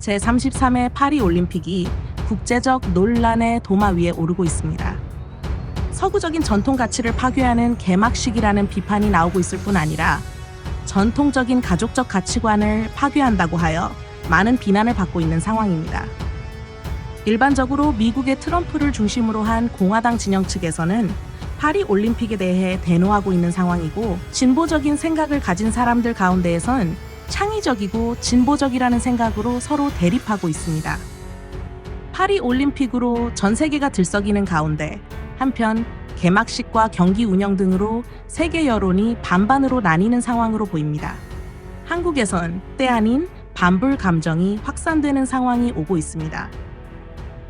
제33회 파리올림픽이 국제적 논란의 도마 위에 오르고 있습니다. 서구적인 전통 가치를 파괴하는 개막식이라는 비판이 나오고 있을 뿐 아니라 전통적인 가족적 가치관을 파괴한다고 하여 많은 비난을 받고 있는 상황입니다. 일반적으로 미국의 트럼프를 중심으로 한 공화당 진영 측에서는 파리올림픽에 대해 대노하고 있는 상황이고, 진보적인 생각을 가진 사람들 가운데에선 창의적이고 진보적이라는 생각으로 서로 대립하고 있습니다. 파리올림픽으로 전 세계가 들썩이는 가운데 한편 개막식과 경기 운영 등으로 세계 여론이 반반으로 나뉘는 상황으로 보입니다. 한국에선 때 아닌 반불 감정이 확산되는 상황이 오고 있습니다.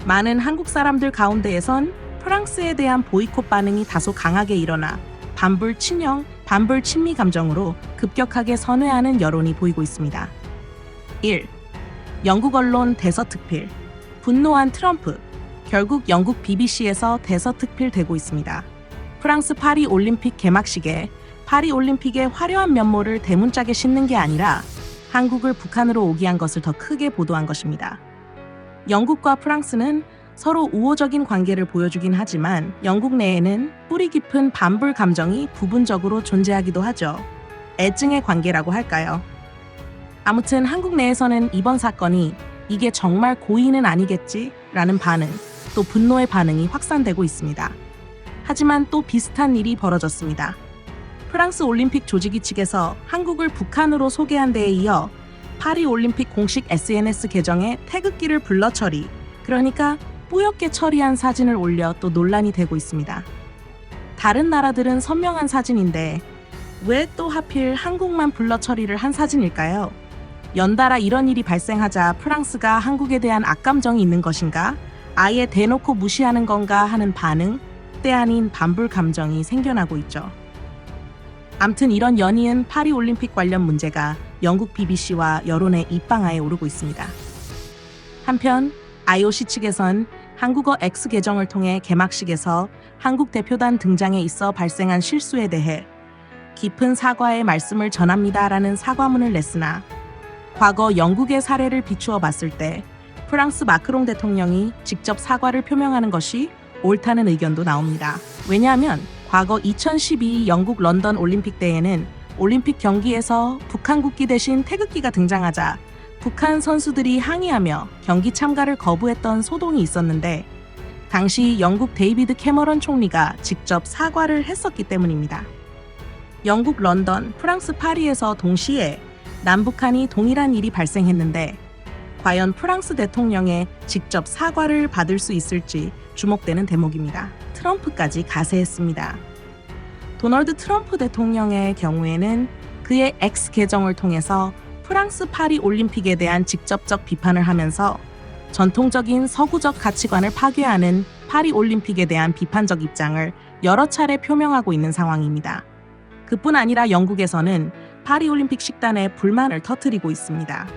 많은 한국 사람들 가운데에선 프랑스에 대한 보이콧 반응이 다소 강하게 일어나 반불 친형, 반불 친미 감정으로 급격하게 선회하는 여론이 보이고 있습니다. 1. 영국 언론 대서특필. 분노한 트럼프. 결국 영국 BBC에서 대서특필되고 있습니다. 프랑스 파리올림픽 개막식에 파리올림픽의 화려한 면모를 대문짝에 싣는 게 아니라 한국을 북한으로 오기한 것을 더 크게 보도한 것입니다. 영국과 프랑스는 서로 우호적인 관계를 보여주긴 하지만 영국 내에는 뿌리 깊은 반불 감정이 부분적으로 존재하기도 하죠. 애증의 관계라고 할까요? 아무튼 한국 내에서는 이번 사건이 이게 정말 고의는 아니겠지? 라는 반응, 또 분노의 반응이 확산되고 있습니다. 하지만 또 비슷한 일이 벌어졌습니다. 프랑스 올림픽 조직위 측에서 한국을 북한으로 소개한 데에 이어 파리올림픽 공식 SNS 계정에 태극기를 불러 처리, 그러니까 뿌옇게 처리한 사진을 올려 또 논란이 되고 있습니다. 다른 나라들은 선명한 사진인데 왜 또 하필 한국만 불러 처리를 한 사진일까요? 연달아 이런 일이 발생하자 프랑스가 한국에 대한 악감정이 있는 것인가? 아예 대놓고 무시하는 건가 하는 반응, 때 아닌 반불 감정이 생겨나고 있죠. 암튼 이런 연이은 파리올림픽 관련 문제가 영국 BBC와 여론의 입방아에 오르고 있습니다. 한편 IOC 측에선 한국어 X 계정을 통해 개막식에서 한국 대표단 등장에 있어 발생한 실수에 대해 깊은 사과의 말씀을 전합니다라는 사과문을 냈으나 과거 영국의 사례를 비추어 봤을 때 프랑스 마크롱 대통령이 직접 사과를 표명하는 것이 옳다는 의견도 나옵니다. 왜냐하면 과거 2012 영국 런던 올림픽 때에는 올림픽 경기에서 북한 국기 대신 태극기가 등장하자 북한 선수들이 항의하며 경기 참가를 거부했던 소동이 있었는데 당시 영국 데이비드 캐머런 총리가 직접 사과를 했었기 때문입니다. 영국 런던, 프랑스 파리에서 동시에 남북한이 동일한 일이 발생했는데 과연 프랑스 대통령의 직접 사과를 받을 수 있을지 주목되는 대목입니다. 트럼프까지 가세했습니다. 도널드 트럼프 대통령의 경우에는 그의 X 계정을 통해서 프랑스 파리 올림픽에 대한 직접적 비판을 하면서 전통적인 서구적 가치관을 파괴하는 파리 올림픽에 대한 비판적 입장을 여러 차례 표명하고 있는 상황입니다. 그뿐 아니라 영국에서는 파리 올림픽 식단에 불만을 터뜨리고 있습니다.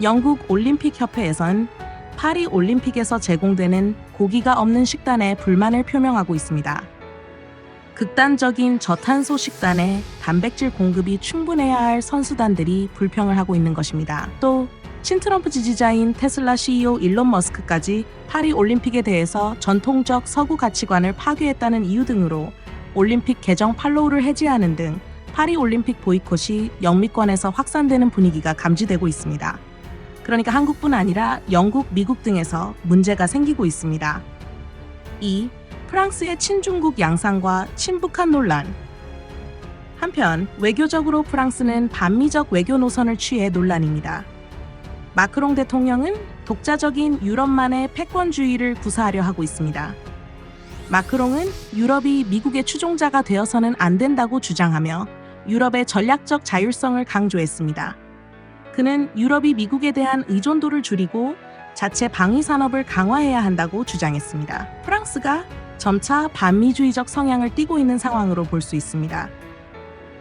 영국 올림픽 협회에선 파리 올림픽에서 제공되는 고기가 없는 식단에 불만을 표명하고 있습니다. 극단적인 저탄소 식단에 단백질 공급이 충분해야 할 선수단들이 불평을 하고 있는 것입니다. 또 친트럼프 지지자인 테슬라 CEO 일론 머스크까지 파리 올림픽에 대해서 전통적 서구 가치관을 파괴했다는 이유 등으로 올림픽 계정 팔로우를 해지하는 등 파리 올림픽 보이콧이 영미권에서 확산되는 분위기가 감지되고 있습니다. 그러니까 한국뿐 아니라 영국, 미국 등에서 문제가 생기고 있습니다. 2. 프랑스의 친중국 양상과 친북한 논란. 한편 외교적으로 프랑스는 반미적 외교 노선을 취해 논란입니다. 마크롱 대통령은 독자적인 유럽만의 패권주의를 구사하려 하고 있습니다. 마크롱은 유럽이 미국의 추종자가 되어서는 안 된다고 주장하며 유럽의 전략적 자율성을 강조했습니다. 그는 유럽이 미국에 대한 의존도를 줄이고 자체 방위 산업을 강화해야 한다고 주장했습니다. 프랑스가 점차 반미주의적 성향을 띠고 있는 상황으로 볼 수 있습니다.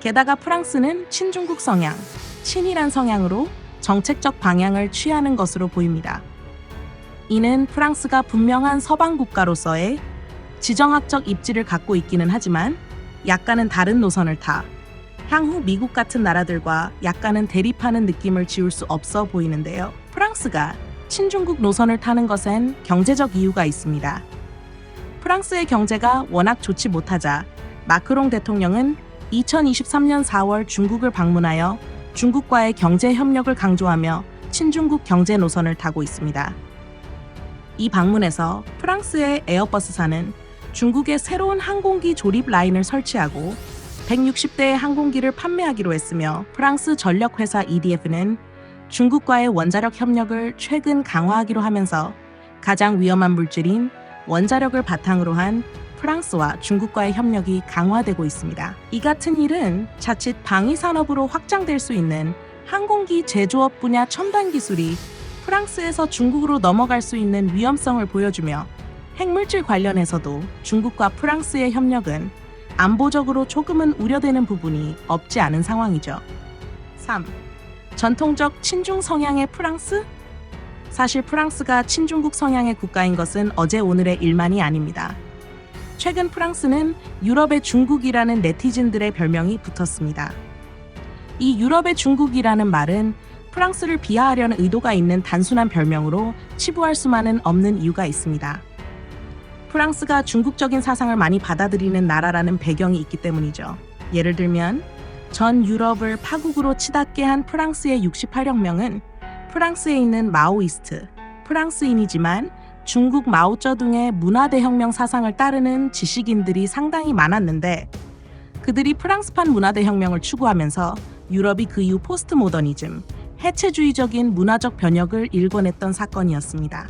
게다가 프랑스는 친중국 성향, 친이란 성향으로 정책적 방향을 취하는 것으로 보입니다. 이는 프랑스가 분명한 서방 국가로서의 지정학적 입지를 갖고 있기는 하지만 약간은 다른 노선을 타 향후 미국 같은 나라들과 약간은 대립하는 느낌을 지울 수 없어 보이는데요. 프랑스 프랑스가 친중국 노선을 타는 것엔 경제적 이유가 있습니다. 프랑스의 경제가 워낙 좋지 못하자 마크롱 대통령은 2023년 4월 중국을 방문하여 중국과의 경제 협력을 강조하며 친중국 경제 노선을 타고 있습니다. 이 방문에서 프랑스의 에어버스사는 중국에 새로운 항공기 조립 라인을 설치하고 160대의 항공기를 판매하기로 했으며 프랑스 전력회사 EDF는 중국과의 원자력 협력을 최근 강화하기로 하면서 가장 위험한 물질인 원자력을 바탕으로 한 프랑스와 중국과의 협력이 강화되고 있습니다. 이 같은 일은 자칫 방위산업으로 확장될 수 있는 항공기 제조업 분야 첨단 기술이 프랑스에서 중국으로 넘어갈 수 있는 위험성을 보여주며 핵물질 관련해서도 중국과 프랑스의 협력은 안보적으로 조금은 우려되는 부분이 없지 않은 상황이죠. 3. 전통적 친중 성향의 프랑스? 사실 프랑스가 친중국 성향의 국가인 것은 어제 오늘의 일만이 아닙니다. 최근 프랑스는 유럽의 중국이라는 네티즌들의 별명이 붙었습니다. 이 유럽의 중국이라는 말은 프랑스를 비하하려는 의도가 있는 단순한 별명으로 치부할 수만은 없는 이유가 있습니다. 프랑스가 중국적인 사상을 많이 받아들이는 나라라는 배경이 있기 때문이죠. 예를 들면 전 유럽을 파국으로 치닫게 한 프랑스의 68혁명은 프랑스에 있는 마오이스트, 프랑스인이지만 중국 마오쩌둥의 문화대혁명 사상을 따르는 지식인들이 상당히 많았는데 그들이 프랑스판 문화대혁명을 추구하면서 유럽이 그 이후 포스트 모더니즘, 해체주의적인 문화적 변혁을 일궈냈던 사건이었습니다.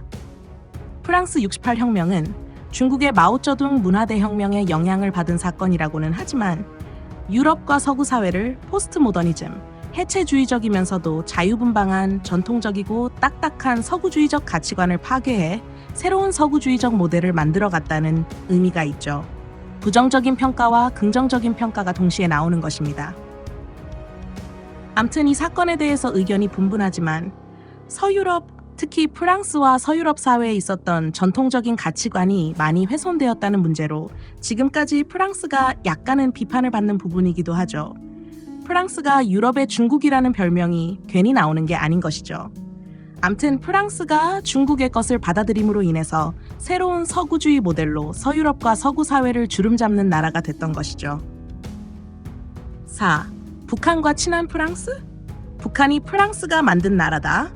프랑스 68혁명은 중국의 마오쩌둥 문화대혁명의 영향을 받은 사건이라고는 하지만 유럽과 서구 사회를 포스트 모더니즘, 해체주의적이면서도 자유분방한 전통적이고 딱딱한 서구주의적 가치관을 파괴해 새로운 서구주의적 모델을 만들어갔다는 의미가 있죠. 부정적인 평가와 긍정적인 평가가 동시에 나오는 것입니다. 암튼 이 사건에 대해서 의견이 분분하지만 서유럽, 특히 프랑스와 서유럽 사회에 있었던 전통적인 가치관이 많이 훼손되었다는 문제로 지금까지 프랑스가 약간은 비판을 받는 부분이기도 하죠. 프랑스가 유럽의 중국이라는 별명이 괜히 나오는 게 아닌 것이죠. 암튼 프랑스가 중국의 것을 받아들임으로 인해서 새로운 서구주의 모델로 서유럽과 서구 사회를 주름잡는 나라가 됐던 것이죠. 4. 북한과 친한 프랑스? 북한이 프랑스가 만든 나라다.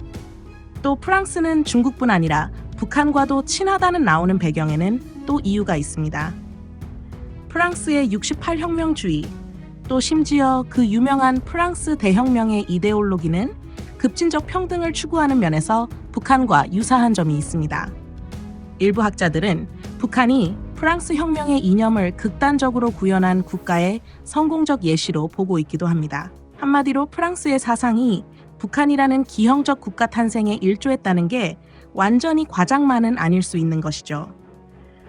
또 프랑스는 중국뿐 아니라 북한과도 친하다는 나오는 배경에는 또 이유가 있습니다. 프랑스의 68혁명주의, 또 심지어 그 유명한 프랑스 대혁명의 이데올로기는 급진적 평등을 추구하는 면에서 북한과 유사한 점이 있습니다. 일부 학자들은 북한이 프랑스 혁명의 이념을 극단적으로 구현한 국가의 성공적 예시로 보고 있기도 합니다. 한마디로 프랑스의 사상이 북한이라는 기형적 국가 탄생에 일조했다는 게 완전히 과장만은 아닐 수 있는 것이죠.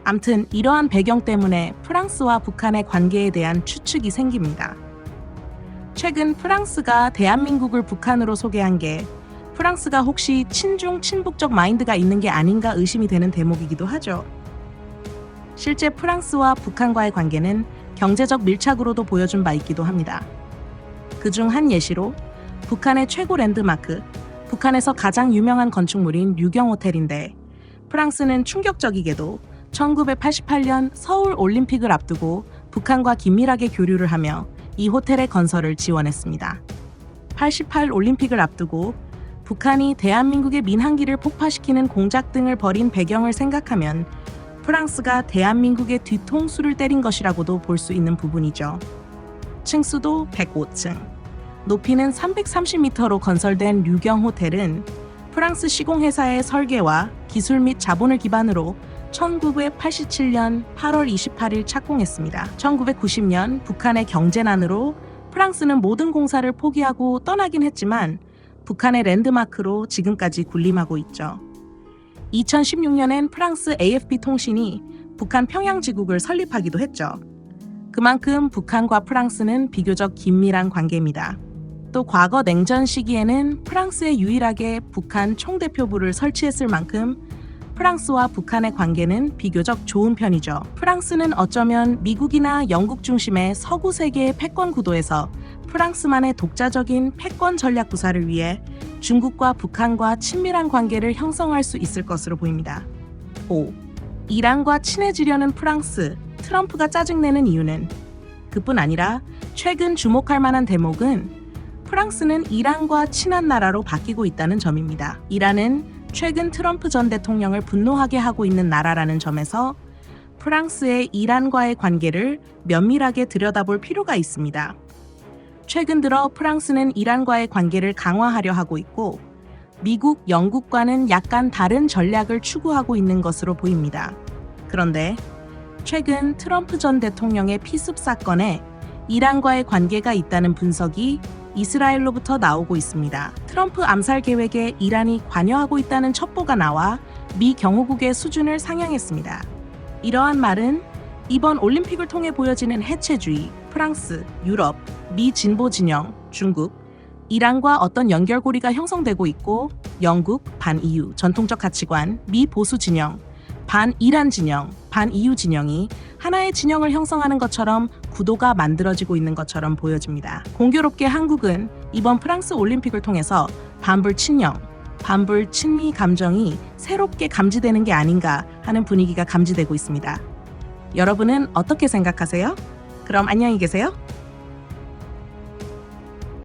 암튼 이러한 배경 때문에 프랑스와 북한의 관계에 대한 추측이 생깁니다. 최근 프랑스가 대한민국을 북한으로 소개한 게 프랑스가 혹시 친중, 친북적 마인드가 있는 게 아닌가 의심이 되는 대목이기도 하죠. 실제 프랑스와 북한과의 관계는 경제적 밀착으로도 보여준 바 있기도 합니다. 그중 한 예시로 북한의 최고 랜드마크, 북한에서 가장 유명한 건축물인 류경호텔인데 프랑스는 충격적이게도 1988년 서울 올림픽을 앞두고 북한과 긴밀하게 교류를 하며 이 호텔의 건설을 지원했습니다. 88 올림픽을 앞두고 북한이 대한민국의 민항기를 폭파시키는 공작 등을 벌인 배경을 생각하면 프랑스가 대한민국의 뒤통수를 때린 것이라고도 볼 수 있는 부분이죠. 층수도 105층, 높이는 330m로 건설된 류경 호텔은 프랑스 시공회사의 설계와 기술 및 자본을 기반으로 1987년 8월 28일 착공했습니다. 1990년 북한의 경제난으로 프랑스는 모든 공사를 포기하고 떠나긴 했지만 북한의 랜드마크로 지금까지 군림하고 있죠. 2016년엔 프랑스 AFP 통신이 북한 평양지국을 설립하기도 했죠. 그만큼 북한과 프랑스는 비교적 긴밀한 관계입니다. 또 과거 냉전 시기에는 프랑스에 유일하게 북한 총대표부를 설치했을 만큼 프랑스와 북한의 관계는 비교적 좋은 편이죠. 프랑스는 어쩌면 미국이나 영국 중심의 서구 세계의 패권 구도에서 프랑스만의 독자적인 패권 전략 구사를 위해 중국과 북한과 친밀한 관계를 형성할 수 있을 것으로 보입니다. 5. 이란과 친해지려는 프랑스, 트럼프가 짜증내는 이유는? 그뿐 아니라 최근 주목할 만한 대목은 프랑스는 이란과 친한 나라로 바뀌고 있다는 점입니다. 이란은 최근 트럼프 전 대통령을 분노하게 하고 있는 나라라는 점에서 프랑스의 이란과의 관계를 면밀하게 들여다볼 필요가 있습니다. 최근 들어 프랑스는 이란과의 관계를 강화하려 하고 있고 미국, 영국과는 약간 다른 전략을 추구하고 있는 것으로 보입니다. 그런데 최근 트럼프 전 대통령의 피습 사건에 이란과의 관계가 있다는 분석이 이스라엘로부터 나오고 있습니다. 트럼프 암살 계획에 이란이 관여하고 있다는 첩보가 나와 미 경호국의 수준을 상향했습니다. 이러한 말은 이번 올림픽을 통해 보여지는 해체주의, 프랑스, 유럽, 미 진보 진영, 중국, 이란과 어떤 연결고리가 형성되고 있고 영국, 반-EU, 전통적 가치관, 미 보수 진영, 반-이란 진영, 반-EU 진영이 하나의 진영을 형성하는 것처럼 구도가 만들어지고 있는 것처럼 보여집니다. 공교롭게 한국은 이번 프랑스 올림픽을 통해서 반불 친영, 반불 친미 감정이 새롭게 감지되는 게 아닌가 하는 분위기가 감지되고 있습니다. 여러분은 어떻게 생각하세요? 그럼 안녕히 계세요.